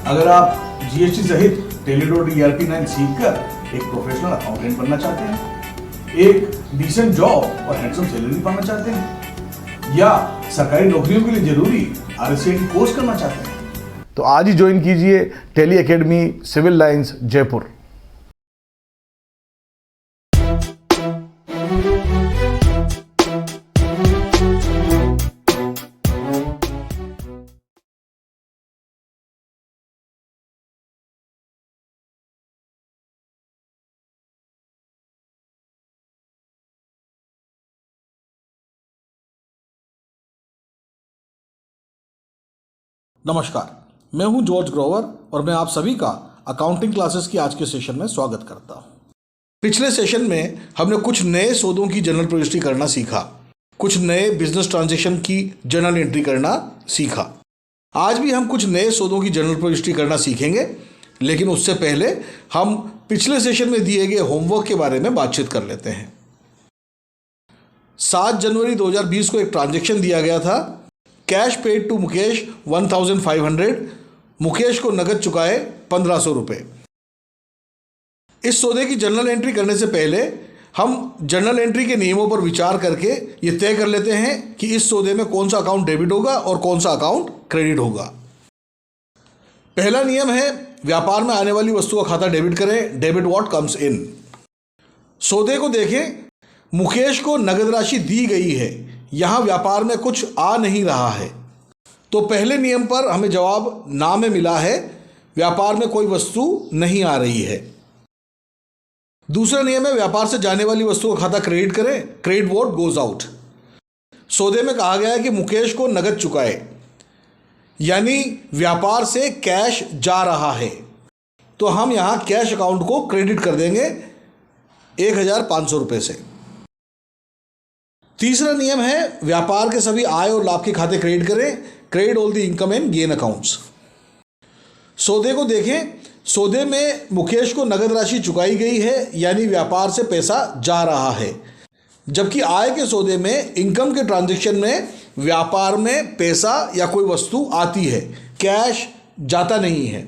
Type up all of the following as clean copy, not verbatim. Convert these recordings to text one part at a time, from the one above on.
अगर आप जीएसटी सहित टेलीडॉट ERP9 सीखकर एक प्रोफेशनल अकाउंटेंट बनना चाहते हैं, एक डिसेंट जॉब और हैंडसम सैलरी पाना चाहते हैं, या सरकारी नौकरियों के लिए जरूरी RSCIT कोर्स करना चाहते हैं, तो आज ही ज्वाइन कीजिए Tally Academy Civil Lines Jaipur. नमस्कार, मैं हूं जॉर्ज ग्रोवर और मैं आप सभी का अकाउंटिंग क्लासेस की आज के सेशन में स्वागत करता हूं। पिछले सेशन में हमने कुछ नए सौदों की जनरल प्रविष्टि करना सीखा, कुछ नए बिजनेस ट्रांजैक्शन की जर्नल एंट्री करना सीखा। आज भी हम कुछ नए सौदों की जनरल प्रविष्टि करना सीखेंगे, लेकिन उससे पहले हम पिछले सेशन में दिए गए होमवर्क के बारे में बातचीत कर लेते हैं। 7 जनवरी 2020 को एक ट्रांजैक्शन दिया गया था। Cash paid to Mukesh 1500, Mukesh को नगद चुकाए 1500 रुपये। इस सौदे की जर्नल एंट्री करने से पहले हम जर्नल एंट्री के नियमों पर विचार करके ये तय कर लेते हैं कि इस सौदे में कौन सा अकाउंट डेबिट होगा और कौन सा अकाउंट क्रेडिट होगा। पहला नियम है, व्यापार में आने वाली वस्तु का खाता डेबिट करें, डेबिट व्हाट कम्स इन। सौदे को देखें, मुकेश को नगद राशि दी गई है, यहाँ व्यापार में कुछ आ नहीं रहा है, तो पहले नियम पर हमें जवाब ना में मिला है, व्यापार में कोई वस्तु नहीं आ रही है। दूसरा नियम है, व्यापार से जाने वाली वस्तु का खाता क्रेडिट करें, क्रेडिट व्हाट गोज आउट। सौदे में कहा गया है कि मुकेश को नगद चुकाए, यानी व्यापार से कैश जा रहा है, तो हम यहाँ कैश अकाउंट को क्रेडिट कर देंगे 1500 रुपये से। तीसरा नियम है, व्यापार के सभी आय और लाभ के खाते क्रेडिट करें, credit all the income and gain accounts. सौदे को देखें, सौदे में मुकेश को नगद राशि चुकाई गई है, यानी व्यापार से पैसा जा रहा है, जबकि आय के सौदे में इनकम के ट्रांजैक्शन में व्यापार में पैसा या कोई वस्तु आती है, कैश जाता नहीं है।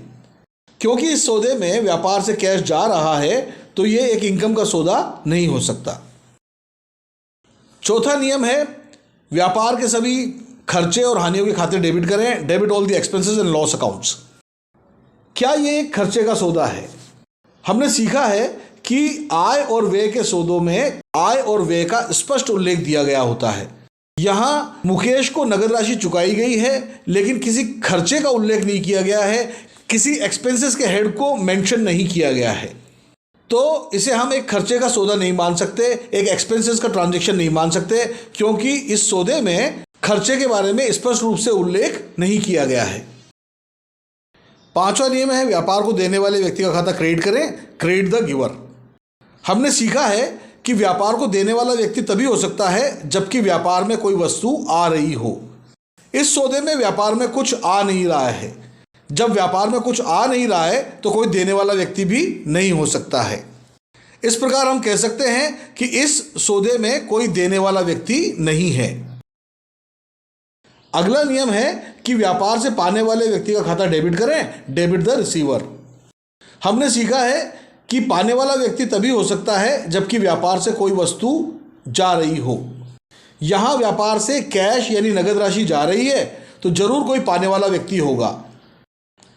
क्योंकि इस सौदे में व्यापार से कैश जा रहा है, तो ये एक इनकम का सौदा नहीं हो सकता। चौथा नियम है, व्यापार के सभी खर्चे और हानियों के खाते डेबिट करें, debit all the expenses and loss accounts. क्या ये एक खर्चे का सौदा है? हमने सीखा है कि आय और व्यय के सौदों में आय और व्यय का स्पष्ट उल्लेख दिया गया होता है। यहाँ मुकेश को नगद राशि चुकाई गई है, लेकिन किसी खर्चे का उल्लेख नहीं किया गया है, किसी एक्सपेंसेस के हेड को मेंशन नहीं किया गया है, तो इसे हम एक खर्चे का सौदा नहीं मान सकते, एक एक्सपेंसेस का ट्रांजैक्शन नहीं मान सकते, क्योंकि इस सौदे में खर्चे के बारे में स्पष्ट रूप से उल्लेख नहीं किया गया है। पांचवा नियम है, व्यापार को देने वाले व्यक्ति का खाता क्रेडिट करें, क्रेडिट द गिवर। हमने सीखा है कि व्यापार को देने वाला व्यक्ति तभी हो सकता है जबकि व्यापार में कोई वस्तु आ रही हो। इस सौदे में व्यापार में कुछ आ नहीं रहा है। जब व्यापार में कुछ आ नहीं रहा है, तो कोई देने वाला व्यक्ति भी नहीं हो सकता है। इस प्रकार हम कह सकते हैं कि इस सौदे में कोई देने वाला व्यक्ति नहीं है। अगला नियम है कि व्यापार से पाने वाले व्यक्ति का खाता डेबिट करें, डेबिट द रिसीवर। हमने सीखा है कि पाने वाला व्यक्ति तभी हो सकता है जबकि व्यापार से कोई वस्तु जा रही हो। यहाँ व्यापार से कैश यानी नगद राशि जा रही है, तो जरूर कोई पाने वाला व्यक्ति होगा।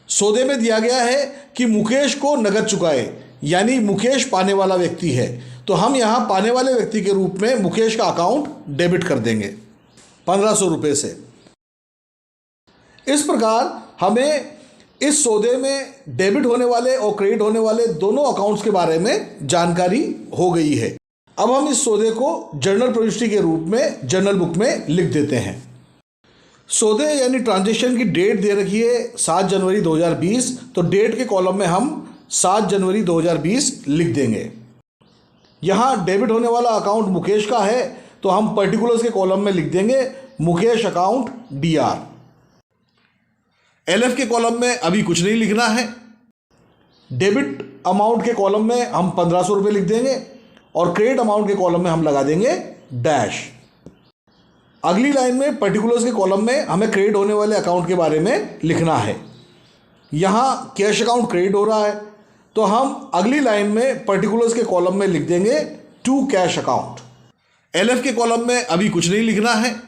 सौदे में दिया गया है कि मुकेश को नगद चुकाए, यानी मुकेश पाने वाला व्यक्ति है, तो हम यहाँ पाने वाले व्यक्ति के रूप में मुकेश का अकाउंट डेबिट कर देंगे 1500 रुपये से। इस प्रकार हमें इस सौदे में डेबिट होने वाले और क्रेडिट होने वाले दोनों अकाउंट्स के बारे में जानकारी हो गई है। अब हम इस सौदे को जर्नल प्रविष्टि के रूप में जर्नल बुक में लिख देते हैं। सौदे यानी ट्रांजैक्शन की डेट दे रखी है 7 जनवरी 2020, तो डेट के कॉलम में हम 7 जनवरी 2020 लिख देंगे। यहाँ डेबिट होने वाला अकाउंट मुकेश का है, तो हम पर्टिकुलर्स के कॉलम में लिख देंगे मुकेश अकाउंट DR। LF के कॉलम में अभी कुछ नहीं लिखना है। डेबिट अमाउंट के कॉलम में हम 1500 रुपये लिख देंगे और क्रेडिट अमाउंट के कॉलम में हम लगा देंगे डैश। अगली लाइन में पर्टिकुलर्स के कॉलम में हमें क्रेडिट होने वाले अकाउंट के बारे में लिखना है। यहाँ कैश अकाउंट क्रेडिट हो रहा है, तो हम अगली लाइन में पर्टिकुलर्स के कॉलम में लिख देंगे टू कैश अकाउंट। एलएफ के कॉलम में अभी कुछ नहीं लिखना है।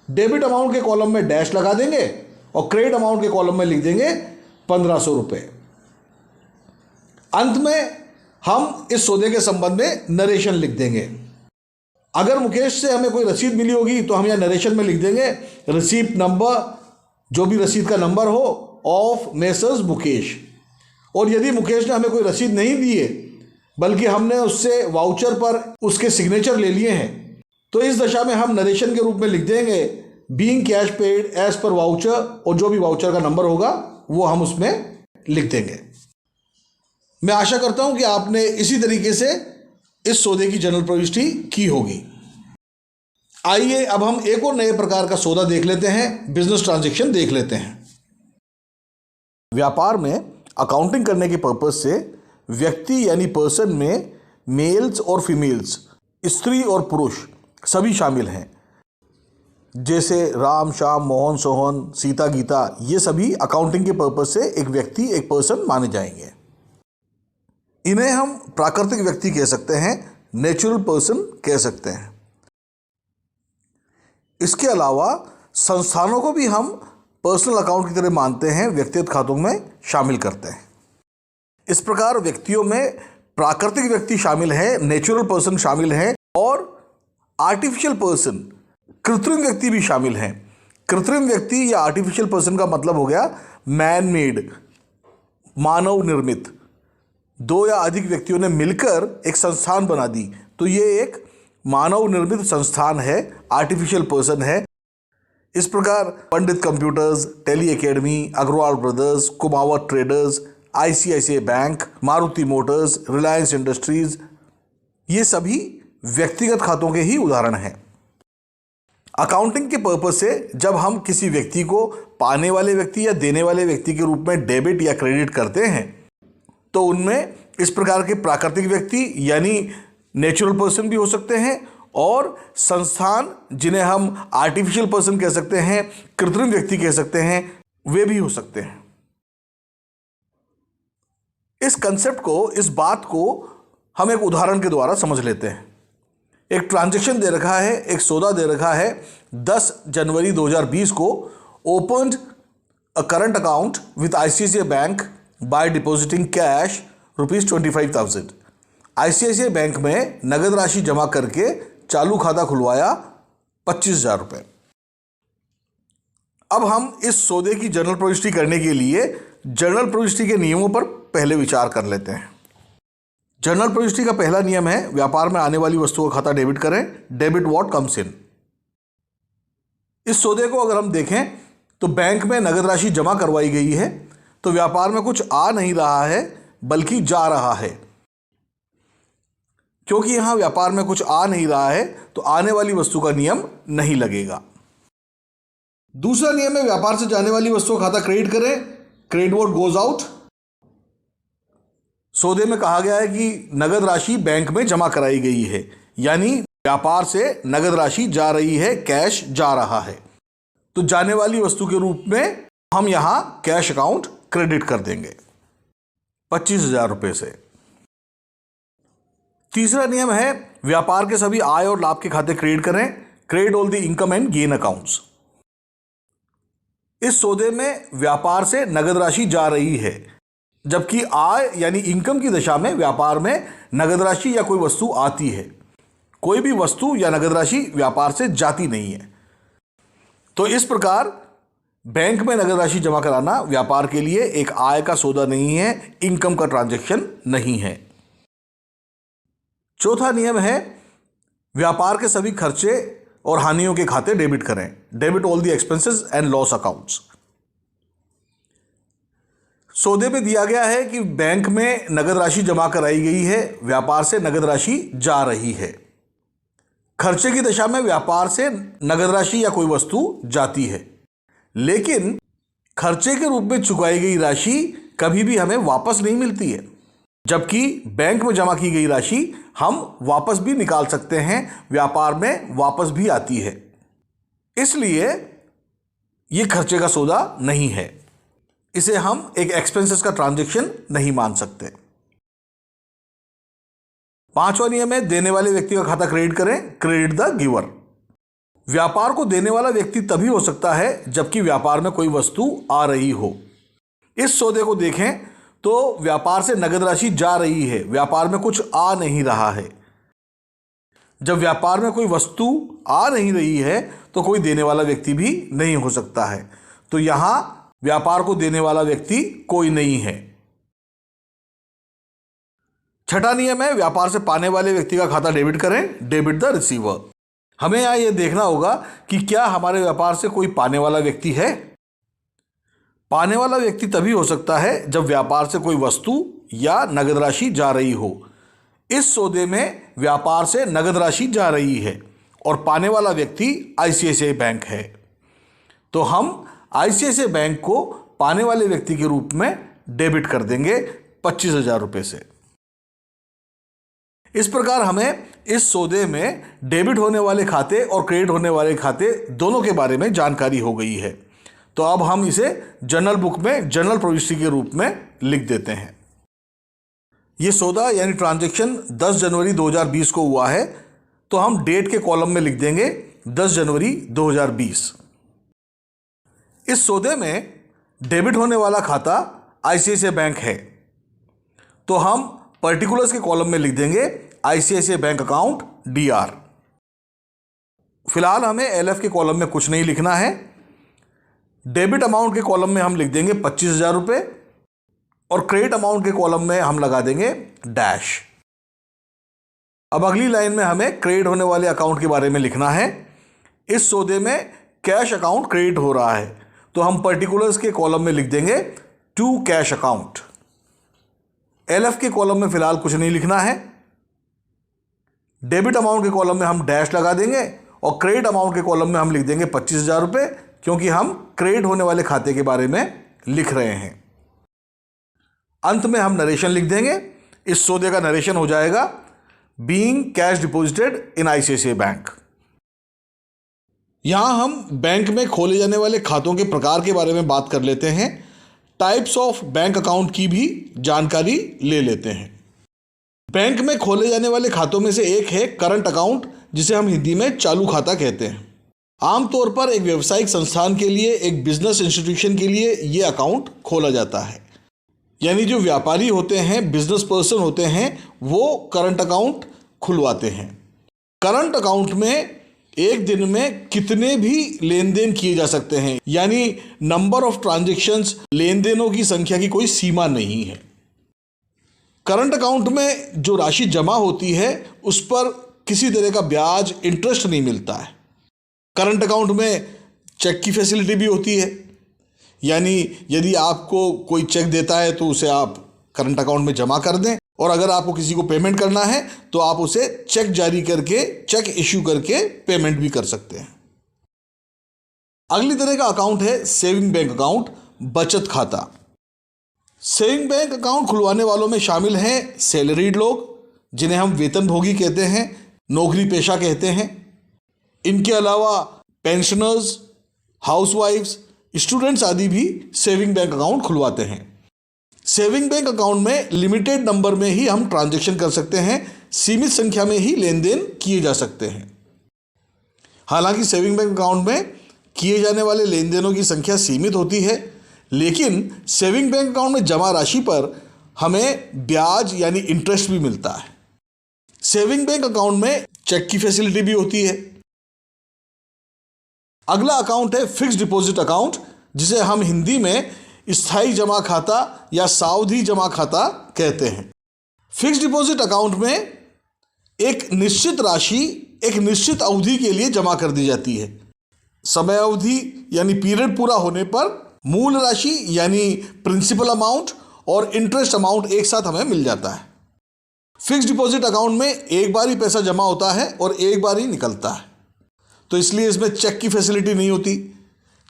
डेबिट अमाउंट के कॉलम में डैश लगा देंगे और क्रेडिट अमाउंट के कॉलम में लिख देंगे 1500 रुपये। अंत में हम इस सौदे के संबंध में नरेशन लिख देंगे। अगर मुकेश से हमें कोई रसीद मिली होगी तो हम यहाँ नरेशन में लिख देंगे रिसीप्ट नंबर, जो भी रसीद का नंबर हो, ऑफ मेसर्स मुकेश। और यदि मुकेश ने हमें कोई रसीद नहीं दी है बल्कि हमने उससे वाउचर पर उसके सिग्नेचर ले लिए हैं, तो इस दशा में हम नरेशन के रूप में लिख देंगे being cash paid as per voucher, और जो भी वाउचर का नंबर होगा वो हम उसमें लिख देंगे। मैं आशा करता हूं कि आपने इसी तरीके से इस सौदे की जनरल प्रविष्टि की होगी। आइए अब हम एक और नए प्रकार का सौदा देख लेते हैं, बिजनेस ट्रांजैक्शन देख लेते हैं। व्यापार में अकाउंटिंग करने के पर्पज से व्यक्ति यानी पर्सन में मेल्स और फीमेल्स, स्त्री और पुरुष सभी शामिल हैं। जैसे राम, श्याम, मोहन, सोहन, सीता, गीता, ये सभी अकाउंटिंग के पर्पज से एक व्यक्ति, एक पर्सन माने जाएंगे। इन्हें हम प्राकृतिक व्यक्ति कह सकते हैं, नेचुरल पर्सन कह सकते हैं। इसके अलावा संस्थानों को भी हम पर्सनल अकाउंट की तरह मानते हैं, व्यक्तिगत खातों में शामिल करते हैं। इस प्रकार व्यक्तियों में प्राकृतिक व्यक्ति शामिल है, नेचुरल पर्सन शामिल है और आर्टिफिशियल पर्सन, कृत्रिम व्यक्ति भी शामिल हैं। कृत्रिम व्यक्ति या आर्टिफिशियल पर्सन का मतलब हो गया मैन मेड, मानव निर्मित। दो या अधिक व्यक्तियों ने मिलकर एक संस्थान बना दी, तो ये एक मानव निर्मित संस्थान है, आर्टिफिशियल पर्सन है। इस प्रकार Pandit Computers, Tele Academy, Agarwal Brothers, Kumawat Traders, ICICI Bank, Maruti Motors, Reliance Industries, ये सभी व्यक्तिगत खातों के ही उदाहरण हैं। अकाउंटिंग के पर्पज से जब हम किसी व्यक्ति को पाने वाले व्यक्ति या देने वाले व्यक्ति के रूप में डेबिट या क्रेडिट करते हैं, तो उनमें इस प्रकार के प्राकृतिक व्यक्ति यानी नेचुरल पर्सन भी हो सकते हैं और संस्थान, जिन्हें हम आर्टिफिशियल पर्सन कह सकते हैं, कृत्रिम व्यक्ति कह सकते हैं, वे भी हो सकते हैं। इस कंसेप्ट को, इस बात को हम एक उदाहरण के द्वारा समझ लेते हैं। एक ट्रांजैक्शन दे रखा है, एक सौदा दे रखा है। 10 जनवरी 2020 को opened a current account with ICICI bank by depositing cash ₹25,000। ICICI bank में नगद राशि जमा करके चालू खाता खुलवाया 25,000 रुपये। अब हम इस सौदे की जनरल प्रविष्टि करने के लिए जनरल प्रविष्टि के नियमों पर पहले विचार कर लेते हैं। जनरल प्रविष्टि का पहला नियम है, व्यापार में आने वाली वस्तुओं का खाता डेबिट करें, डेबिट व्हाट कम्स इन। इस सौदे को अगर हम देखें तो बैंक में नगद राशि जमा करवाई गई है, तो व्यापार में कुछ आ नहीं रहा है बल्कि जा रहा है। क्योंकि यहां व्यापार में कुछ आ नहीं रहा है तो आने वाली वस्तु का नियम नहीं लगेगा। दूसरा नियम है, व्यापार से जाने वाली वस्तुओं का खाता क्रेडिट करें, क्रेडिट व्हाट गोज आउट। सौदे में कहा गया है कि नगद राशि बैंक में जमा कराई गई है, यानी व्यापार से नगद राशि जा रही है, कैश जा रहा है, तो जाने वाली वस्तु के रूप में हम यहां कैश अकाउंट क्रेडिट कर देंगे 25,000 रुपये से। तीसरा नियम है, व्यापार के सभी आय और लाभ के खाते क्रेडिट करें, credit all the income and gain accounts. इस सौदे में व्यापार से नगद राशि जा रही है, जबकि आय यानी इनकम की दशा में व्यापार में नगद राशि या कोई वस्तु आती है। कोई भी वस्तु या नगद राशि व्यापार से जाती नहीं है। तो इस प्रकार बैंक में नगद राशि जमा कराना व्यापार के लिए एक आय का सौदा नहीं है, इनकम का ट्रांजैक्शन नहीं है। चौथा नियम है, व्यापार के सभी खर्चे और हानियों के खाते डेबिट करें, debit all the expenses and loss accounts. सौदे में दिया गया है कि बैंक में नगद राशि जमा कराई गई है, व्यापार से नगद राशि जा रही है। खर्चे की दशा में व्यापार से नगद राशि या कोई वस्तु जाती है, लेकिन खर्चे के रूप में चुकाई गई राशि कभी भी हमें वापस नहीं मिलती है, जबकि बैंक में जमा की गई राशि हम वापस भी निकाल सकते हैं, व्यापार में वापस भी आती है। इसलिए यह खर्चे का सौदा नहीं है। इसे हम एक एक्सपेंसेस का ट्रांजैक्शन नहीं मान सकते। पांचवा नियम है, देने वाले व्यक्ति का खाता क्रेडिट करें, क्रेडिट द गिवर। व्यापार को देने वाला व्यक्ति तभी हो सकता है जबकि व्यापार में कोई वस्तु आ रही हो। इस सौदे को देखें तो व्यापार से नगद राशि जा रही है, व्यापार में कुछ आ नहीं रहा है। जब व्यापार में कोई वस्तु आ नहीं रही है तो कोई देने वाला व्यक्ति भी नहीं हो सकता है। तो यहां व्यापार को देने वाला व्यक्ति कोई नहीं है। छठा नियम है, व्यापार से पाने वाले व्यक्ति का खाता डेबिट करें, डेबिट द रिसीवर। हमें यहां यह देखना होगा कि क्या हमारे व्यापार से कोई पाने वाला व्यक्ति है। पाने वाला व्यक्ति तभी हो सकता है जब व्यापार से कोई वस्तु या नगद राशि जा रही हो। इस सौदे में व्यापार से नगद राशि जा रही है और पाने वाला व्यक्ति आईसीआईसीआई बैंक है। तो हम आईसीआईसीआई बैंक को पाने वाले व्यक्ति के रूप में डेबिट कर देंगे 25,000 रुपये से। इस प्रकार हमें इस सौदे में डेबिट होने वाले खाते और क्रेडिट होने वाले खाते दोनों के बारे में जानकारी हो गई है। तो अब हम इसे जर्नल बुक में जर्नल प्रविष्टि के रूप में लिख देते हैं। यह सौदा यानी ट्रांजैक्शन 10 जनवरी 2020 को हुआ है, तो हम डेट के कॉलम में लिख देंगे 10 जनवरी 2020। इस सौदे में डेबिट होने वाला खाता आईसीआईसीआई बैंक है, तो हम पर्टिकुलर्स के कॉलम में लिख देंगे आईसीआईसीआई बैंक अकाउंट डीआर। फिलहाल हमें एलएफ के कॉलम में कुछ नहीं लिखना है। डेबिट अमाउंट के कॉलम में हम लिख देंगे 25,000 रुपये और क्रेडिट अमाउंट के कॉलम में हम लगा देंगे डैश। अब अगली लाइन में हमें क्रेडिट होने वाले अकाउंट के बारे में लिखना है। इस सौदे में कैश अकाउंट क्रेडिट हो रहा है, तो हम पर्टिकुलर्स के कॉलम में लिख देंगे टू कैश अकाउंट। एलएफ के कॉलम में फिलहाल कुछ नहीं लिखना है। डेबिट अमाउंट के कॉलम में हम डैश लगा देंगे और क्रेडिट अमाउंट के कॉलम में हम लिख देंगे 25,000 रुपये, क्योंकि हम क्रेडिट होने वाले खाते के बारे में लिख रहे हैं। अंत में हम नरेशन लिख देंगे। इस सौदे का नरेशन हो जाएगा being cash deposited in ICICI bank. यहां हम बैंक में खोले जाने वाले खातों के प्रकार के बारे में बात कर लेते हैं। टाइप्स ऑफ बैंक अकाउंट की भी जानकारी ले लेते हैं। बैंक में खोले जाने वाले खातों में से एक है करंट अकाउंट, जिसे हम हिंदी में चालू खाता कहते हैं। आमतौर पर एक व्यावसायिक संस्थान के लिए, एक बिजनेस इंस्टीट्यूशन के लिए यह अकाउंट खोला जाता है। यानी जो व्यापारी होते हैं, बिजनेस पर्सन होते हैं, वो करंट अकाउंट खुलवाते हैं। करंट अकाउंट में एक दिन में कितने भी लेन देन किए जा सकते हैं, यानी नंबर ऑफ ट्रांजैक्शंस, लेन देनों की संख्या की कोई सीमा नहीं है। करंट अकाउंट में जो राशि जमा होती है उस पर किसी तरह का ब्याज, इंटरेस्ट नहीं मिलता है। करंट अकाउंट में चेक की फैसिलिटी भी होती है, यानी यदि आपको कोई चेक देता है तो उसे आप करंट अकाउंट में जमा कर दें, और अगर आपको किसी को पेमेंट करना है तो आप उसे चेक जारी करके, चेक इश्यू करके पेमेंट भी कर सकते हैं। अगली तरह का अकाउंट है सेविंग बैंक अकाउंट, बचत खाता। सेविंग बैंक अकाउंट खुलवाने वालों में शामिल हैं सैलरीड लोग, जिन्हें हम वेतनभोगी कहते हैं, नौकरी पेशा कहते हैं। इनके अलावा पेंशनर्स, हाउसवाइफ्स, स्टूडेंट्स आदि भी सेविंग बैंक अकाउंट खुलवाते हैं। सेविंग बैंक अकाउंट में लिमिटेड नंबर में ही हम ट्रांजैक्शन कर सकते हैं, सीमित संख्या में ही लेन देन किए जा सकते हैं। हालांकि सेविंग बैंक अकाउंट में किए जाने वाले लेन देनों की संख्या सीमित होती है, लेकिन सेविंग बैंक अकाउंट में जमा राशि पर हमें ब्याज यानी इंटरेस्ट भी मिलता है। सेविंग बैंक अकाउंट में चेक की फैसिलिटी भी होती है। अगला अकाउंट है फिक्स्ड डिपॉजिट अकाउंट, जिसे हम हिंदी में स्थायी जमा खाता या सावधि जमा खाता कहते हैं। फिक्स्ड डिपॉजिट अकाउंट में एक निश्चित राशि एक निश्चित अवधि के लिए जमा कर दी जाती है। समय अवधि यानी पीरियड पूरा होने पर मूल राशि यानी प्रिंसिपल अमाउंट और इंटरेस्ट अमाउंट एक साथ हमें मिल जाता है। फिक्स्ड डिपॉजिट अकाउंट में एक बार ही पैसा जमा होता है और एक बार ही निकलता है, तो इसलिए इसमें चेक की फैसिलिटी नहीं होती,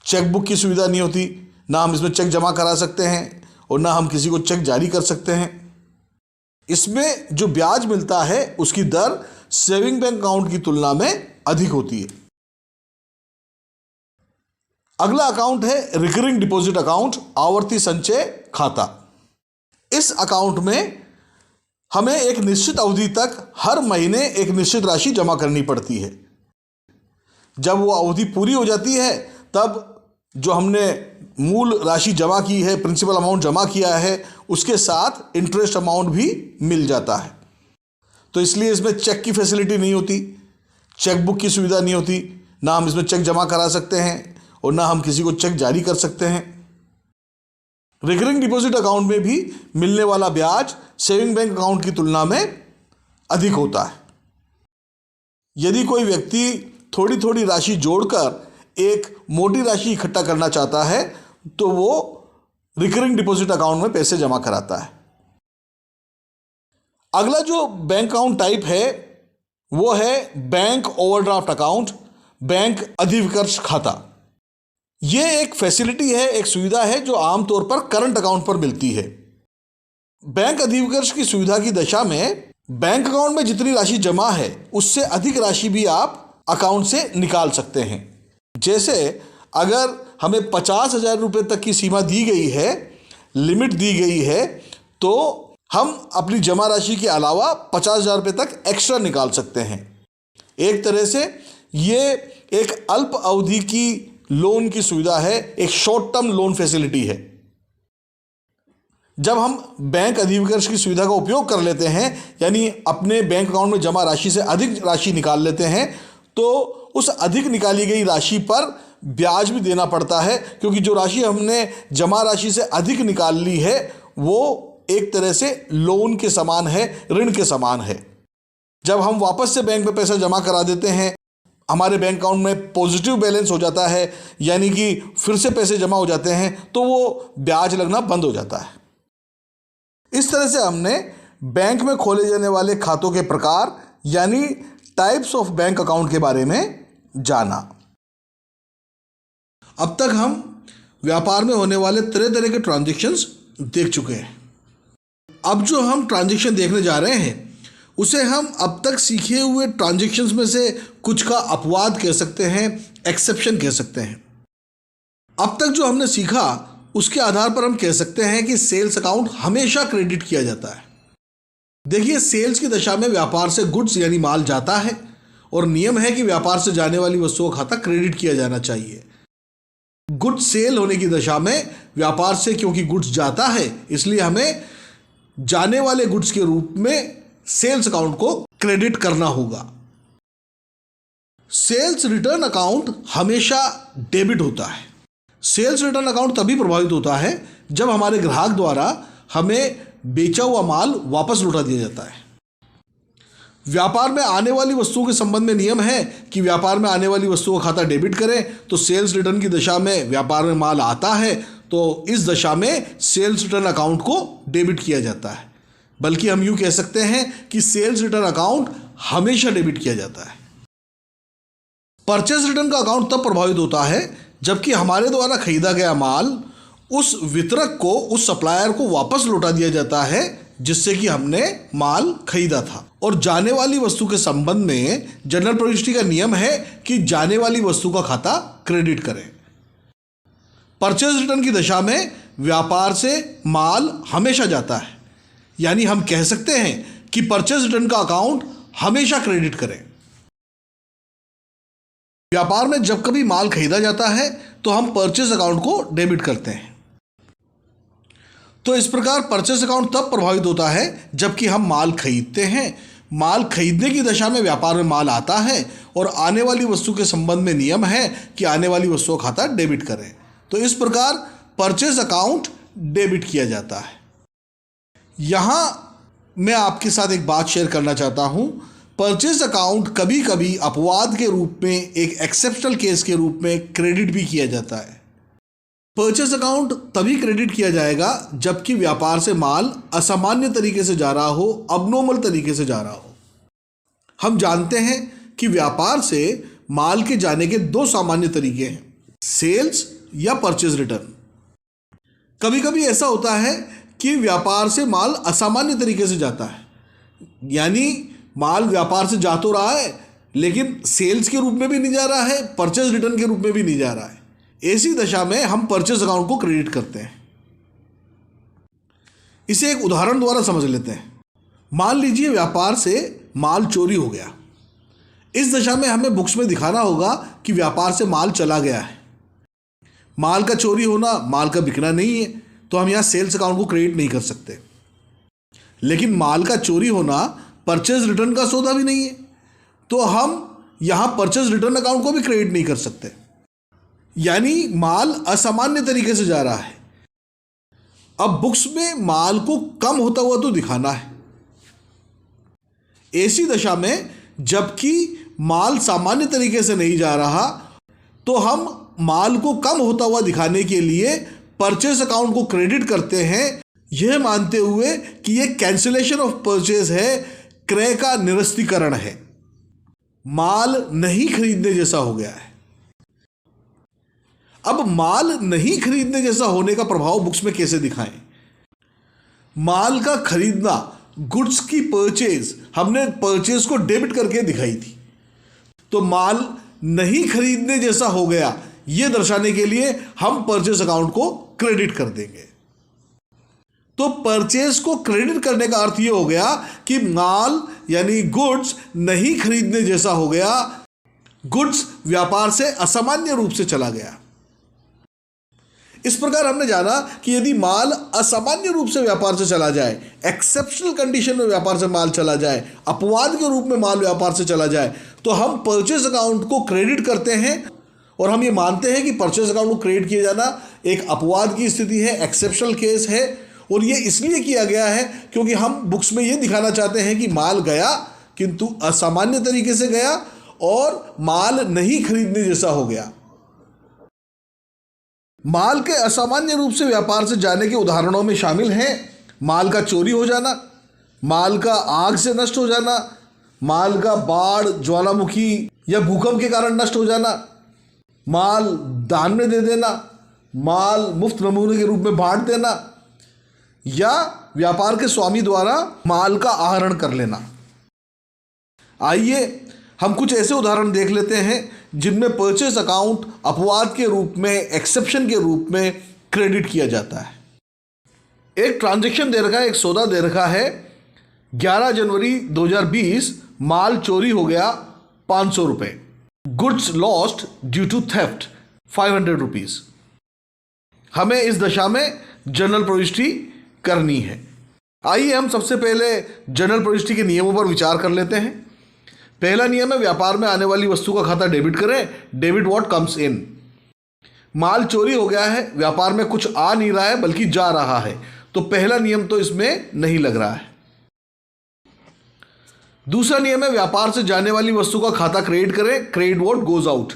चेकबुक की सुविधा नहीं होती। ना हम इसमें चेक जमा करा सकते हैं और ना हम किसी को चेक जारी कर सकते हैं। इसमें जो ब्याज मिलता है उसकी दर सेविंग बैंक अकाउंट की तुलना में अधिक होती है। अगला अकाउंट है रिकरिंग डिपॉजिट अकाउंट, आवर्ती संचय खाता। इस अकाउंट में हमें एक निश्चित अवधि तक हर महीने एक निश्चित राशि जमा करनी पड़ती है। जब वो अवधि पूरी हो जाती है तब जो हमने मूल राशि जमा की है, प्रिंसिपल अमाउंट जमा किया है, उसके साथ इंटरेस्ट अमाउंट भी मिल जाता है। तो इसलिए इसमें चेक की फैसिलिटी नहीं होती, चेकबुक की सुविधा नहीं होती, ना हम इसमें चेक जमा करा सकते हैं और ना हम किसी को चेक जारी कर सकते हैं। रिकरिंग डिपॉजिट अकाउंट में भी मिलने वाला ब्याज सेविंग बैंक अकाउंट की तुलना में अधिक होता है। यदि कोई व्यक्ति थोड़ी थोड़ी राशि जोड़कर एक मोटी राशि इकट्ठा करना चाहता है तो वो रिकरिंग डिपॉजिट अकाउंट में पैसे जमा कराता है। अगला जो बैंक अकाउंट टाइप है वो है बैंक ओवरड्राफ्ट अकाउंट, बैंक अधिविकर्ष खाता। ये एक फैसिलिटी है, एक सुविधा है जो आमतौर पर करंट अकाउंट पर मिलती है। बैंक अधिविकर्ष की सुविधा की दशा में बैंक अकाउंट में जितनी राशि जमा है उससे अधिक राशि भी आप अकाउंट से निकाल सकते हैं। जैसे अगर हमें 50,000 रुपये तक की सीमा दी गई है, लिमिट दी गई है, तो हम अपनी जमा राशि के अलावा 50,000 रुपये तक एक्स्ट्रा निकाल सकते हैं। एक तरह से ये एक अल्प अवधि की लोन की सुविधा है, एक शॉर्ट टर्म लोन फैसिलिटी है। जब हम बैंक अधिविकर्ष की सुविधा का उपयोग कर लेते हैं, यानी अपने बैंक अकाउंट में जमा राशि से अधिक राशि निकाल लेते हैं, तो उस अधिक निकाली गई राशि पर ब्याज भी देना पड़ता है, क्योंकि जो राशि हमने जमा राशि से अधिक निकाल ली है वो एक तरह से लोन के समान है, ऋण के समान है। जब हम वापस से बैंक में पैसा जमा करा देते हैं, हमारे बैंक अकाउंट में पॉजिटिव बैलेंस हो जाता है, यानी कि फिर से पैसे जमा हो जाते हैं, तो वो ब्याज लगना बंद हो जाता है। इस तरह से हमने बैंक में खोले जाने वाले खातों के प्रकार यानी टाइप्स ऑफ बैंक अकाउंट के बारे में जाना। अब तक हम व्यापार में होने वाले तरह तरह के ट्रांजैक्शंस देख चुके हैं। अब जो हम ट्रांजैक्शन देखने जा रहे हैं उसे हम अब तक सीखे हुए ट्रांजैक्शंस में से कुछ का अपवाद कह सकते हैं, एक्सेप्शन कह सकते हैं। अब तक जो हमने सीखा उसके आधार पर हम कह सकते हैं कि सेल्स अकाउंट हमेशा क्रेडिट किया जाता है। देखिए, सेल्स की दशा में व्यापार से गुड्स यानी माल जाता है और नियम है कि व्यापार से जाने वाली वस्तुओं का खाता क्रेडिट किया जाना चाहिए। गुड्स सेल होने की दशा में व्यापार से क्योंकि गुड्स जाता है, इसलिए हमें जाने वाले गुड्स के रूप में सेल्स अकाउंट को क्रेडिट करना होगा। सेल्स रिटर्न अकाउंट हमेशा डेबिट होता है। सेल्स रिटर्न अकाउंट तभी प्रभावित होता है जब हमारे ग्राहक द्वारा हमें बेचा हुआ माल वापस लौटा दिया जाता है। व्यापार में आने वाली वस्तुओं के संबंध में नियम है कि व्यापार में आने वाली वस्तुओं का खाता डेबिट करें, तो सेल्स रिटर्न की दशा में व्यापार में माल आता है तो इस दशा में सेल्स रिटर्न अकाउंट को डेबिट किया जाता है। बल्कि हम यूं कह सकते हैं कि सेल्स रिटर्न अकाउंट हमेशा डेबिट किया जाता है। परचेज रिटर्न का अकाउंट तब प्रभावित होता है जबकि हमारे द्वारा खरीदा गया माल उस वितरक को, उस सप्लायर को वापस लौटा दिया जाता है जिससे कि हमने माल खरीदा था। और जाने वाली वस्तु के संबंध में जनरल प्रविष्टि का नियम है कि जाने वाली वस्तु का खाता क्रेडिट करें। परचेज रिटर्न की दशा में व्यापार से माल हमेशा जाता है, यानी हम कह सकते हैं कि परचेज रिटर्न का अकाउंट हमेशा क्रेडिट करें। व्यापार में जब कभी माल खरीदा जाता है तो हम परचेज अकाउंट को डेबिट करते हैं। तो इस प्रकार परचेज अकाउंट तब प्रभावित होता है जबकि हम माल खरीदते हैं। माल खरीदने की दशा में व्यापार में माल आता है और आने वाली वस्तु के संबंध में नियम है कि आने वाली वस्तु का खाता डेबिट करें। तो इस प्रकार परचेज अकाउंट डेबिट किया जाता है। यहाँ मैं आपके साथ एक बात शेयर करना चाहता हूँ। परचेज अकाउंट कभी कभी अपवाद के रूप में, एक एक्सेप्शनल केस के रूप में क्रेडिट भी किया जाता है। परचेज अकाउंट तभी क्रेडिट किया जाएगा जबकि व्यापार से माल असामान्य तरीके से जा रहा हो, अबनॉर्मल तरीके से जा रहा हो। हम जानते हैं कि व्यापार से माल के जाने के दो सामान्य तरीके हैं, सेल्स या परचेज रिटर्न। कभी कभी ऐसा होता है कि व्यापार से माल असामान्य तरीके से जाता है, यानी माल व्यापार से जा तो रहा है लेकिन सेल्स के रूप में भी नहीं जा रहा है, परचेज रिटर्न के रूप में भी नहीं जा रहा है। ऐसी दशा में हम परचेज अकाउंट को क्रेडिट करते हैं। इसे एक उदाहरण द्वारा समझ लेते हैं। मान लीजिए व्यापार से माल चोरी हो गया। इस दशा में हमें बुक्स में दिखाना होगा कि व्यापार से माल चला गया है। माल का चोरी होना माल का बिकना नहीं है, तो हम यहाँ सेल्स अकाउंट को क्रेडिट नहीं कर सकते। लेकिन माल का चोरी होना परचेज रिटर्न का सौदा भी नहीं है, तो हम यहाँ परचेज रिटर्न अकाउंट को भी क्रेडिट नहीं कर सकते। यानी माल असामान्य तरीके से जा रहा है। अब बुक्स में माल को कम होता हुआ तो दिखाना है। ऐसी दशा में जबकि माल सामान्य तरीके से नहीं जा रहा, तो हम माल को कम होता हुआ दिखाने के लिए परचेज अकाउंट को क्रेडिट करते हैं, यह मानते हुए कि यह कैंसिलेशन ऑफ परचेज है, क्रय का निरस्तीकरण है, माल नहीं खरीदने जैसा हो गया है। अब माल नहीं खरीदने जैसा होने का प्रभाव बुक्स में कैसे दिखाएं? माल का खरीदना, गुड्स की परचेज, हमने परचेज को डेबिट करके दिखाई थी, तो माल नहीं खरीदने जैसा हो गया, यह दर्शाने के लिए हम परचेज अकाउंट को क्रेडिट कर देंगे। तो परचेज को क्रेडिट करने का अर्थ यह हो गया कि माल यानी गुड्स नहीं खरीदने जैसा हो गया, गुड्स व्यापार से असामान्य रूप से चला गया। इस प्रकार हमने जाना कि यदि माल असामान्य रूप से व्यापार से चला जाए, एक्सेप्शनल कंडीशन में व्यापार से माल चला जाए, अपवाद के रूप में माल व्यापार से चला जाए, तो हम परचेज अकाउंट को क्रेडिट करते हैं। और हम ये मानते हैं कि परचेज अकाउंट को क्रेडिट किया जाना एक अपवाद की स्थिति है, एक्सेप्शनल केस है, और ये इसलिए किया गया है क्योंकि हम बुक्स में ये दिखाना चाहते हैं कि माल गया किंतु असामान्य तरीके से गया और माल नहीं खरीदने जैसा हो गया। माल के असामान्य रूप से व्यापार से जाने के उदाहरणों में शामिल हैं माल का चोरी हो जाना, माल का आग से नष्ट हो जाना, माल का बाढ़, ज्वालामुखी या भूकंप के कारण नष्ट हो जाना, माल दान में दे देना, माल मुफ्त नमूने के रूप में बांट देना, या व्यापार के स्वामी द्वारा माल का आहरण कर लेना। आइए हम कुछ ऐसे उदाहरण देख लेते हैं जिनमें परचेज अकाउंट अपवाद के रूप में, एक्सेप्शन के रूप में क्रेडिट किया जाता है। एक ट्रांजैक्शन दे रखा है, एक सौदा दे रखा है, 11 जनवरी 2020 माल चोरी हो गया 500 रुपये, goods lost due to theft 500 rupees. हमें इस दशा में जनरल प्रविष्टि करनी है। आइए हम सबसे पहले जनरल प्रविष्टि के नियमों पर विचार कर लेते हैं। पहला नियम है व्यापार में आने वाली वस्तु का खाता डेबिट करें, डेबिट व्हाट कम्स इन। माल चोरी हो गया है, व्यापार में कुछ आ नहीं रहा है बल्कि जा रहा है, तो पहला नियम तो इसमें नहीं लग रहा है। दूसरा नियम है व्यापार से जाने वाली वस्तु का खाता क्रेडिट करें, क्रेडिट व्हाट गोज आउट।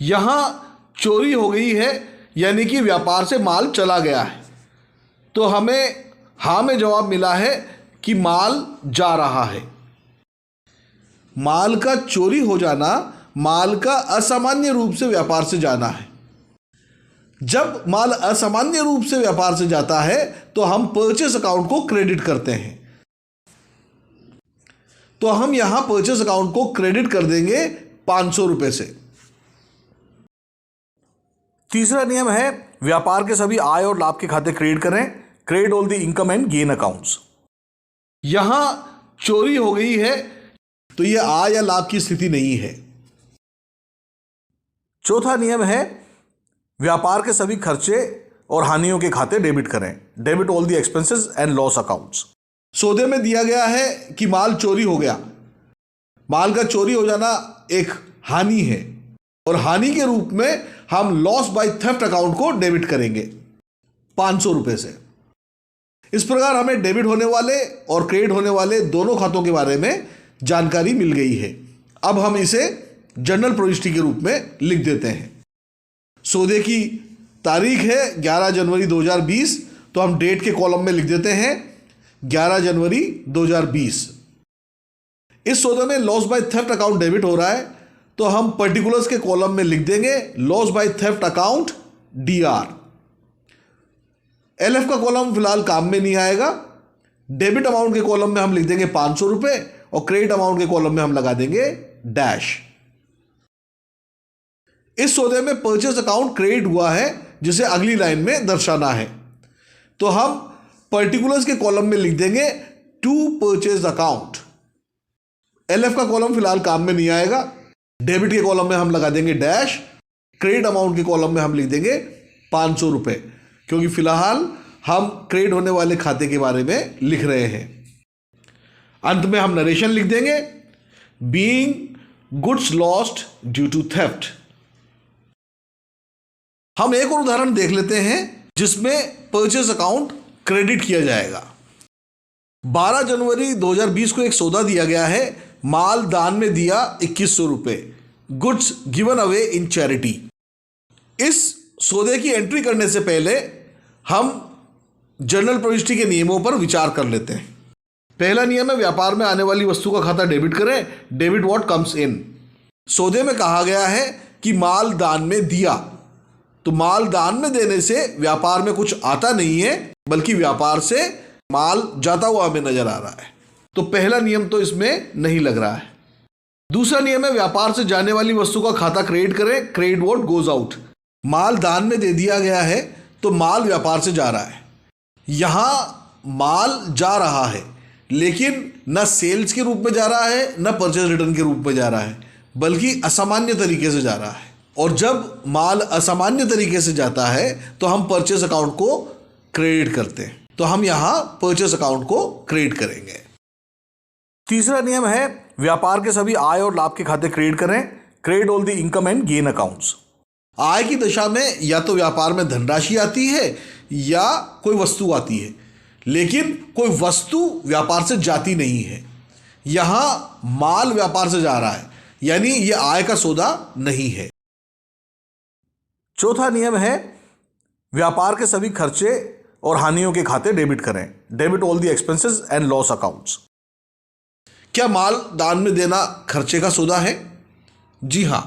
यहां चोरी हो गई है यानी कि व्यापार से माल चला गया है, तो हमें हाँ में जवाब मिला है कि माल जा रहा है। माल का चोरी हो जाना, माल का असामान्य रूप से व्यापार से जाना है। जब माल असामान्य रूप से व्यापार से जाता है तो हम परचेस अकाउंट को क्रेडिट करते हैं, तो हम यहां परचेस अकाउंट को क्रेडिट कर देंगे 500 रुपए से। तीसरा नियम है व्यापार के सभी आय और लाभ के खाते क्रेडिट करें, credit all the income and gain accounts. यहां चोरी हो गई है तो यह आय या लाभ की स्थिति नहीं है। चौथा नियम है व्यापार के सभी खर्चे और हानियों के खाते डेबिट करें, debit all the expenses and loss accounts. सौदे में दिया गया है कि माल चोरी हो गया, माल का चोरी हो जाना एक हानि है और हानि के रूप में हम लॉस बाय थेफ्ट अकाउंट को डेबिट करेंगे 500 रुपए से। इस प्रकार हमें डेबिट होने वाले और क्रेडिट होने वाले दोनों खातों के बारे में जानकारी मिल गई है। अब हम इसे जनरल प्रविष्टि के रूप में लिख देते हैं। सौदे की तारीख है 11 जनवरी 2020, तो हम डेट के कॉलम में लिख देते हैं 11 जनवरी 2020। इस सौदे में loss by theft account debit हो रहा है, तो हम पर्टिकुलर्स के कॉलम में लिख देंगे loss by theft account DR। LF का कॉलम फिलहाल काम में नहीं आएगा। डेबिट अमाउंट के कॉलम में हम लिख देंगे 500 रुपए और क्रेडिट अमाउंट के कॉलम में हम लगा देंगे डैश। इस सौदे में परचेज अकाउंट क्रिएट हुआ है जिसे अगली लाइन में दर्शाना है। तो हम पर्टिकुलर्स के कॉलम में लिख देंगे टू परचेज अकाउंट। एलएफ का कॉलम फिलहाल काम में नहीं आएगा। डेबिट के कॉलम में हम लगा देंगे डैश, क्रेडिट अमाउंट के कॉलम में हम लिख देंगे 500 रुपये, क्योंकि फिलहाल हम क्रेडिट होने वाले खाते के बारे में लिख रहे हैं। अंत में हम नरेशन लिख देंगे being goods lost due to theft. हम एक और उदाहरण देख लेते हैं जिसमें परचेज अकाउंट क्रेडिट किया जाएगा। 12 जनवरी 2020 को एक सौदा दिया गया है, माल दान में दिया 2100 रुपये, goods given away in charity. इस सौदे की एंट्री करने से पहले हम जनरल प्रविष्टि के नियमों पर विचार कर लेते हैं। पहला नियम है व्यापार में आने वाली वस्तु का खाता डेबिट करें, डेबिट व्हाट कम्स इन। सौदे में कहा गया है कि माल दान में दिया, तो माल दान में देने से व्यापार में कुछ आता नहीं है, बल्कि व्यापार से माल जाता हुआ हमें नजर आ रहा है। तो पहला नियम तो इसमें नहीं लग रहा है। दूसरा नियम है व्यापार से जाने वाली वस्तु का खाता क्रेडिट करें, क्रेडिट व्हाट गोज आउट। माल दान में दे दिया गया है तो माल व्यापार से जा रहा है। यहां माल जा रहा है लेकिन न सेल्स के रूप में जा रहा है न परचेज रिटर्न के रूप में जा रहा है, बल्कि असामान्य तरीके से जा रहा है। और जब माल असामान्य तरीके से जाता है तो हम परचेज अकाउंट को क्रेडिट करते हैं, तो हम यहां परचेज अकाउंट को क्रेडिट करेंगे। तीसरा नियम है व्यापार के सभी आय और लाभ के खाते क्रेडिट करें, credit all the income and gain accounts. आय की दशा में या तो व्यापार में धनराशि आती है या कोई वस्तु आती है, लेकिन कोई वस्तु व्यापार से जाती नहीं है। यहां माल व्यापार से जा रहा है, यानी यह आय का सौदा नहीं है। चौथा नियम है व्यापार के सभी खर्चे और हानियों के खाते डेबिट करें, debit all the expenses and loss accounts. क्या माल दान में देना खर्चे का सौदा है? जी हां।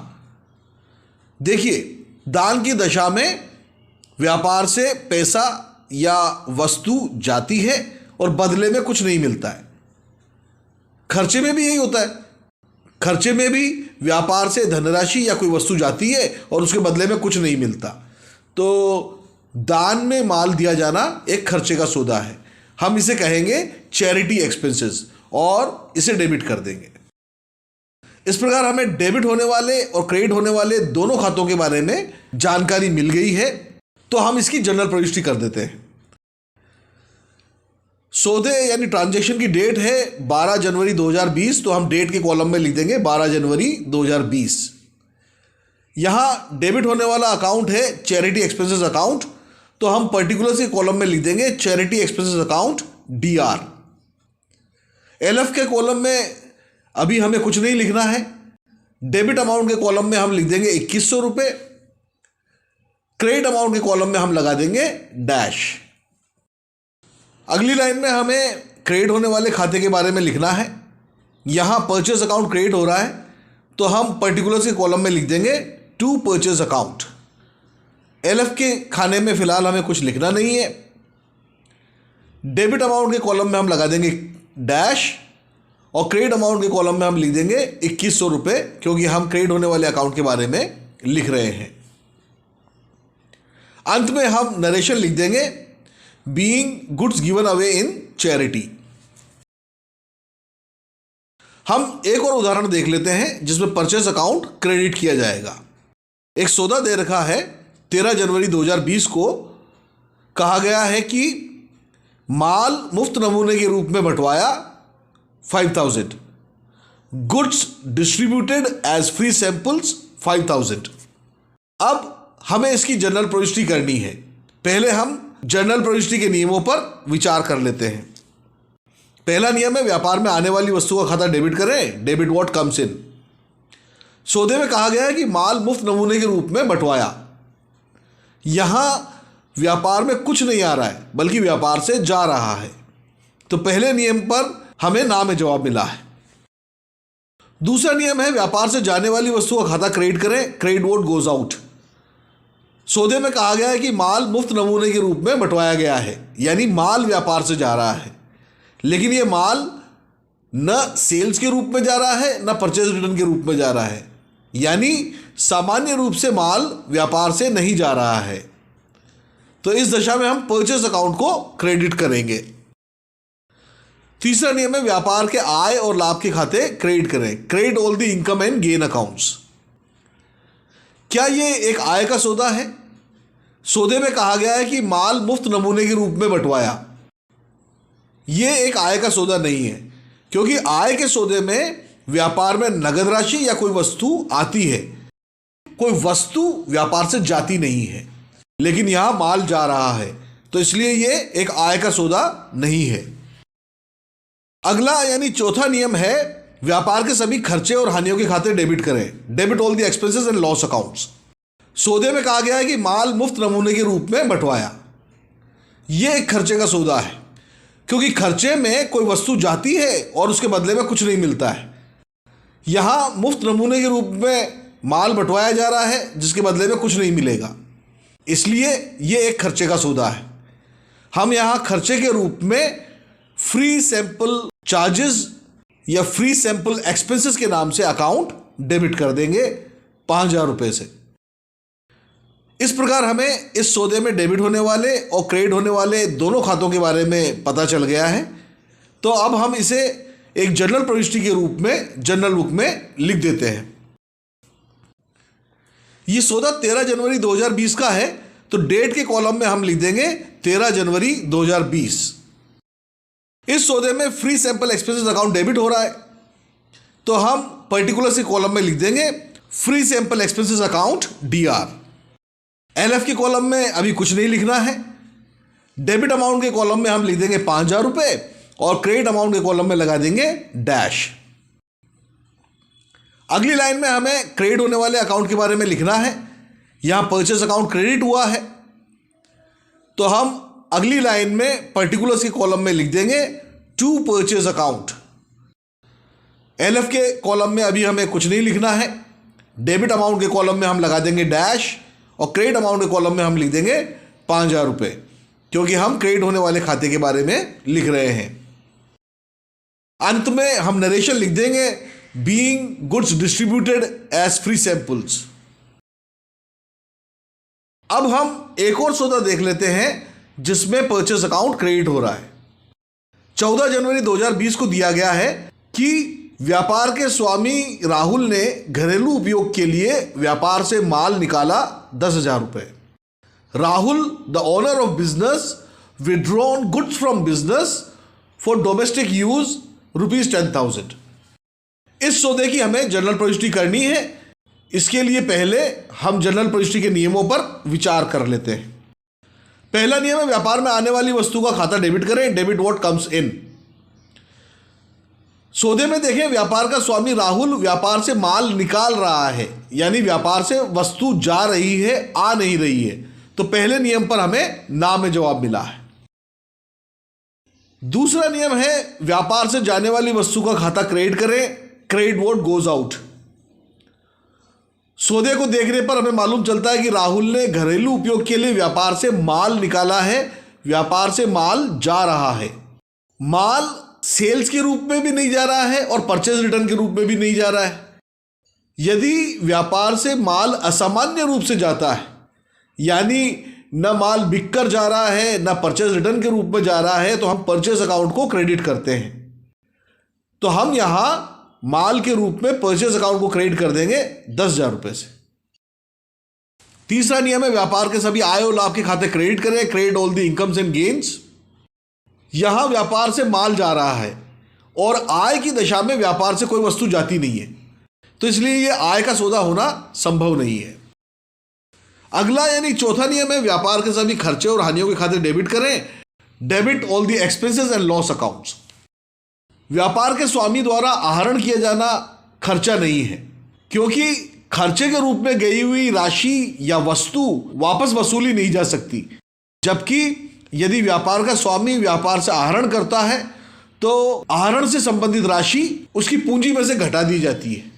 देखिए, दान की दशा में व्यापार से पैसा या वस्तु जाती है और बदले में कुछ नहीं मिलता है। खर्चे में भी यही होता है। खर्चे में भी व्यापार से धनराशि या कोई वस्तु जाती है और उसके बदले में कुछ नहीं मिलता। तो दान में माल दिया जाना एक खर्चे का सौदा है। हम इसे कहेंगे चैरिटी एक्सपेंसेस और इसे डेबिट कर देंगे। इस प्रकार हमें डेबिट होने वाले और क्रेडिट होने वाले दोनों खातों के बारे में जानकारी मिल गई है, तो हम इसकी जनरल प्रविष्टि कर देते हैं। सौदे यानी ट्रांजैक्शन की डेट है 12 जनवरी 2020, तो हम डेट के कॉलम में लिख देंगे 12 जनवरी 2020। यहां डेबिट होने वाला अकाउंट है चैरिटी एक्सपेंसेस अकाउंट, तो हम पर्टिकुलर्स के कॉलम में लिख देंगे charity expenses account DR। LF के कॉलम में अभी हमें कुछ नहीं लिखना है। डेबिट अमाउंट के कॉलम में हम लिख देंगे 2100 रुपये। क्रेडिट अमाउंट के कॉलम में हम लगा देंगे डैश। अगली लाइन में हमें क्रेडिट होने वाले खाते के बारे में लिखना है। यहां परचेज अकाउंट क्रेडिट हो रहा है, तो हम पर्टिकुलर्स के कॉलम में लिख देंगे टू परचेज अकाउंट। एलएफ के खाने में फिलहाल हमें कुछ लिखना नहीं है। डेबिट अमाउंट के कॉलम में हम लगा देंगे डैश और क्रेडिट अमाउंट के कॉलम में हम लिख देंगे 2100 रुपये, क्योंकि हम क्रेडिट होने वाले अकाउंट के बारे में लिख रहे हैं। अंत में हम नरेशन लिख देंगे being goods given away in charity. हम एक और उदाहरण देख लेते हैं जिसमें परचेज अकाउंट क्रेडिट किया जाएगा। एक सौदा दे रखा है 13 जनवरी 2020 को। कहा गया है कि माल मुफ्त नमूने के रूप में बंटवाया 5000, goods distributed as free samples 5000। अब हमें इसकी जनरल प्रविष्टि करनी है। पहले हम जनरल प्रविष्टि के नियमों पर विचार कर लेते हैं। पहला नियम है व्यापार में आने वाली वस्तु का खाता डेबिट करें, डेबिट व्हाट कम्स इन। सौदे में कहा गया है कि माल मुफ्त नमूने के रूप में बंटवाया। यहां व्यापार में कुछ नहीं आ रहा है, बल्कि व्यापार से जा रहा है, तो पहले नियम पर हमें ना में जवाब मिला है। दूसरा नियम है व्यापार से जाने वाली वस्तु का खाता क्रेडिट करें, क्रेडिट व्हाट गोज आउट। सौदे में कहा गया है कि माल मुफ्त नमूने के रूप में बंटवाया गया है, यानी माल व्यापार से जा रहा है, लेकिन यह माल न सेल्स के रूप में जा रहा है न परचेज रिटर्न के रूप में जा रहा है। यानी सामान्य रूप से माल व्यापार से नहीं जा रहा है। तो इस दशा में हम परचेस अकाउंट को क्रेडिट करेंगे। तीसरा नियम है व्यापार के आय और लाभ के खाते क्रेडिट करें। Credit all the income and gain accounts. क्या यह एक आय का सौदा है? सौदे में कहा गया है कि माल मुफ्त नमूने के रूप में बंटवाया। यह एक आय का सौदा नहीं है, क्योंकि आय के सौदे में व्यापार में नगद राशि या कोई वस्तु आती है। कोई वस्तु व्यापार से जाती नहीं है, लेकिन यहां माल जा रहा है, तो इसलिए यह एक आय का सौदा नहीं है। अगला यानी चौथा नियम है व्यापार के सभी खर्चे और हानियों के खाते डेबिट करें। Debit all the expenses and loss accounts. सौदे में कहा गया है कि माल मुफ्त नमूने के रूप में बंटवाया। यह एक खर्चे का सौदा है, क्योंकि खर्चे में कोई वस्तु जाती है और उसके बदले में कुछ नहीं मिलता है। यहां मुफ्त नमूने के रूप में माल बंटवाया जा रहा है, जिसके बदले में कुछ नहीं मिलेगा, इसलिए यह एक खर्चे का सौदा है। हम यहां खर्चे के रूप में फ्री सैंपल चार्जेस या फ्री सैंपल एक्सपेंसेस के नाम से अकाउंट डेबिट कर देंगे 5,000 रुपये से। इस प्रकार हमें इस सौदे में डेबिट होने वाले और क्रेडिट होने वाले दोनों खातों के बारे में पता चल गया है। तो अब हम इसे एक जर्नल प्रविष्टि के रूप में जर्नल बुक में लिख देते हैं। यह सौदा 13 जनवरी 2020 का है, तो डेट के कॉलम में हम लिख देंगे 13 जनवरी 2020। इस सौदे में free sample expenses account debit हो रहा है, तो हम पर्टिकुलर से कॉलम में लिख देंगे free sample expenses account DR। LF के कॉलम में अभी कुछ नहीं लिखना है। डेबिट अमाउंट के कॉलम में हम लिख देंगे 5,000 रुपये और क्रेडिट अमाउंट के कॉलम में लगा देंगे डैश। अगली लाइन में हमें क्रेडिट होने वाले अकाउंट के बारे में लिखना है। यहां परचेस अकाउंट क्रेडिट हुआ है, तो हम अगली लाइन में पर्टिकुलर्स के कॉलम में लिख देंगे टू परचेस अकाउंट। LF के कॉलम में अभी हमें कुछ नहीं लिखना है। डेबिट अमाउंट के कॉलम में हम लगा देंगे डैश और क्रेडिट अमाउंट के कॉलम में हम लिख देंगे 5,000 रुपये, क्योंकि हम क्रेडिट होने वाले खाते के बारे में लिख रहे हैं। अंत में हम नरेशन लिख देंगे being goods distributed as free samples. अब हम एक और सौदा देख लेते हैं जिसमें परचेस अकाउंट क्रेडिट हो रहा है। 14 जनवरी 2020 को दिया गया है कि व्यापार के स्वामी राहुल ने घरेलू उपयोग के लिए व्यापार से माल निकाला 10,000 रुपये। Rahul the owner of business withdrawn goods from business for domestic use ₹10,000। इस सौदे की हमें जनरल प्रविष्टि करनी है। इसके लिए पहले हम जनरल प्रविष्टि के नियमों पर विचार कर लेते हैं। पहला नियम है व्यापार में आने वाली वस्तु का खाता डेबिट करें। Debit what comes in. सौदे में देखें व्यापार का स्वामी राहुल व्यापार से माल निकाल रहा है, यानी व्यापार से वस्तु जा रही है, आ नहीं रही है। तो पहले नियम पर हमें ना में जवाब मिला है। दूसरा नियम है व्यापार से जाने वाली वस्तु का खाता क्रेडिट करें। Credit what goes out. सौदे को देखने पर हमें मालूम चलता है कि राहुल ने घरेलू उपयोग के लिए व्यापार से माल निकाला है, व्यापार से माल जा रहा है। माल सेल्स के रूप में भी नहीं जा रहा है और परचेज रिटर्न के रूप में भी नहीं जा रहा है। यदि व्यापार से माल असामान्य रूप से जाता है, यानी न माल बिककर जा रहा है न परचेज रिटर्न के रूप में जा रहा है, तो हम परचेज अकाउंट को क्रेडिट करते हैं। तो हम यहां माल के रूप में परचेज अकाउंट को क्रेडिट कर देंगे 10,000 रुपये से। तीसरा नियम है व्यापार के सभी आय और लाभ के खाते क्रेडिट करें। Credit all the incomes and gains. यहां व्यापार से माल जा रहा है और आय की दशा में व्यापार से कोई वस्तु जाती नहीं है, तो इसलिए यह आय का सौदा होना संभव नहीं है। अगला यानी चौथा नियम है व्यापार के सभी खर्चे और हानियों के खाते डेबिट करें। Debit all the expenses and loss accounts. व्यापार के स्वामी द्वारा आहरण किया जाना खर्चा नहीं है, क्योंकि खर्चे के रूप में गई हुई राशि या वस्तु वापस वसूली नहीं जा सकती। जबकि यदि व्यापार का स्वामी व्यापार से आहरण करता है तो आहरण से संबंधित राशि उसकी पूंजी में से घटा दी जाती है।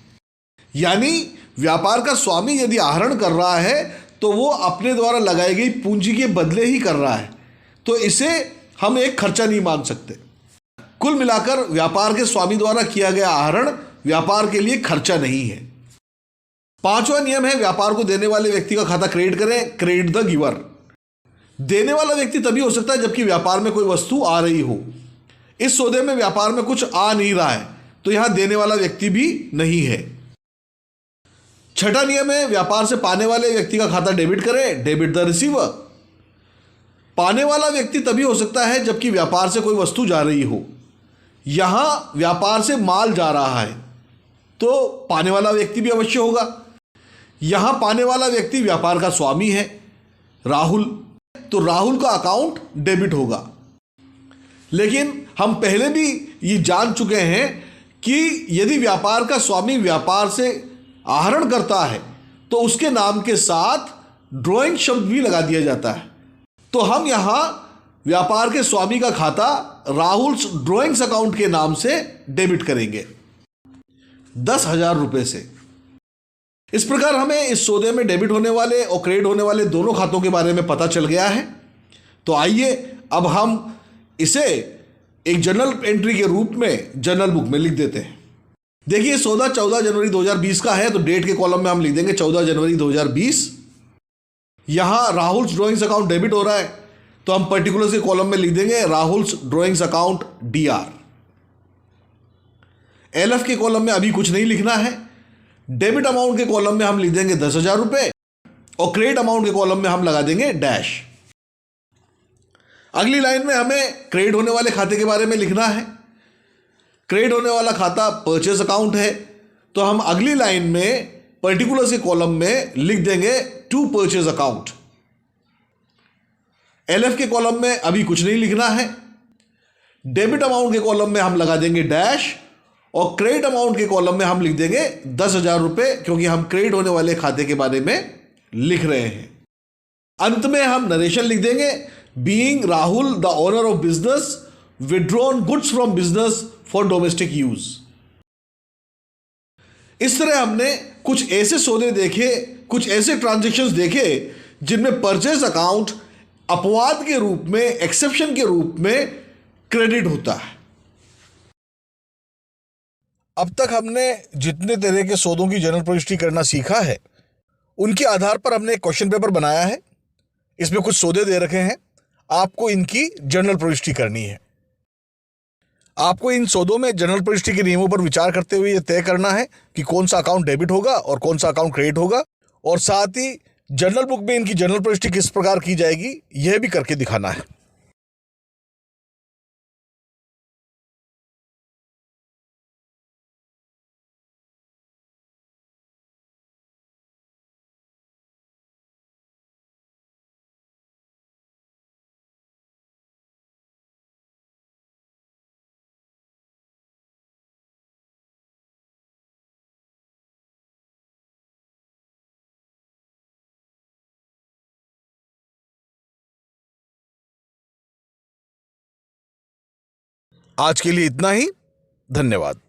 यानी व्यापार का स्वामी यदि आहरण कर रहा है तो वो अपने द्वारा लगाई गई पूंजी के बदले ही कर रहा है, तो इसे हम एक खर्चा नहीं मान सकते। कुल मिलाकर व्यापार के स्वामी द्वारा किया गया आहरण व्यापार के लिए खर्चा नहीं है। 5वां नियम है व्यापार को देने वाले व्यक्ति का खाता क्रेडिट करें, क्रेडिट द गिवर। देने वाला व्यक्ति तभी हो सकता है जबकि व्यापार में कोई वस्तु आ रही हो। इस सौदे में व्यापार में कुछ आ नहीं रहा है तो यहां देने वाला व्यक्ति भी नहीं है। 6वां नियम है व्यापार से पाने वाले व्यक्ति का खाता डेबिट करें, डेबिट द रिसीवर। पाने वाला व्यक्ति तभी हो सकता है जबकि व्यापार से कोई वस्तु जा रही हो। यहां व्यापार से माल जा रहा है तो पाने वाला व्यक्ति भी अवश्य होगा। यहां पाने वाला व्यक्ति व्यापार का स्वामी है, राहुल, तो राहुल का अकाउंट डेबिट होगा। लेकिन हम पहले भी ये जान चुके हैं कि यदि व्यापार का स्वामी व्यापार से आहरण करता है तो उसके नाम के साथ ड्राइंग शब्द भी लगा दिया जाता है। तो हम यहां व्यापार के स्वामी का खाता राहुल्स ड्राइंग्स अकाउंट के नाम से डेबिट करेंगे 10,000 रुपए से। इस प्रकार हमें इस सौदे में डेबिट होने वाले और क्रेडिट होने वाले दोनों खातों के बारे में पता चल गया है। तो आइए अब हम इसे एक जर्नल एंट्री के रूप में जर्नल बुक में लिख देते हैं। देखिए सौदा 14 जनवरी 2020 का है तो डेट के कॉलम में हम लिख देंगे 14 जनवरी 2020। यहां राहुल्स ड्राइंग्स अकाउंट डेबिट हो रहा है तो हम पर्टिकुलर्स के कॉलम में लिख देंगे Rahul's drawings account DR। LF के कॉलम में अभी कुछ नहीं लिखना है। डेबिट अमाउंट के कॉलम में हम लिख देंगे 10,000 रुपए और क्रेडिट अमाउंट के कॉलम में हम लगा देंगे डैश। अगली लाइन में हमें क्रेडिट होने वाले खाते के बारे में लिखना है। क्रेडिट होने वाला खाता परचेस अकाउंट है तो हम अगली लाइन में पर्टिकुलर्स के कॉलम में लिख देंगे टू परचेस अकाउंट। LF के कॉलम में अभी कुछ नहीं लिखना है। डेबिट अमाउंट के कॉलम में हम लगा देंगे डैश और क्रेडिट अमाउंट के कॉलम में हम लिख देंगे 10,000 रुपए क्योंकि हम क्रेडिट होने वाले खाते के बारे में लिख रहे हैं। अंत में हम नरेशन लिख देंगे being Rahul the owner of business withdrawn goods from business for domestic use. इस तरह हमने कुछ ऐसे सौदे देखे, कुछ ऐसे ट्रांजैक्शंस देखे जिनमें परचेज अकाउंट अपवाद के रूप में, एक्सेप्शन के रूप में क्रेडिट होता है। अब तक हमने जितने तरह के सौदों की जनरल प्रविष्टि करना सीखा है उनके आधार पर हमने एक क्वेश्चन पेपर बनाया है। इसमें कुछ सौदे दे रखे हैं, आपको इनकी जनरल प्रविष्टि करनी है। आपको इन सौदों में जनरल प्रविष्टि के नियमों पर विचार करते हुए यह तय करना है कि कौन सा अकाउंट डेबिट होगा और कौन सा अकाउंट क्रेडिट होगा, और साथ ही जनरल बुक में इनकी जनरल प्रविष्टि किस प्रकार की जाएगी यह भी करके दिखाना है। आज के लिए इतना ही। धन्यवाद।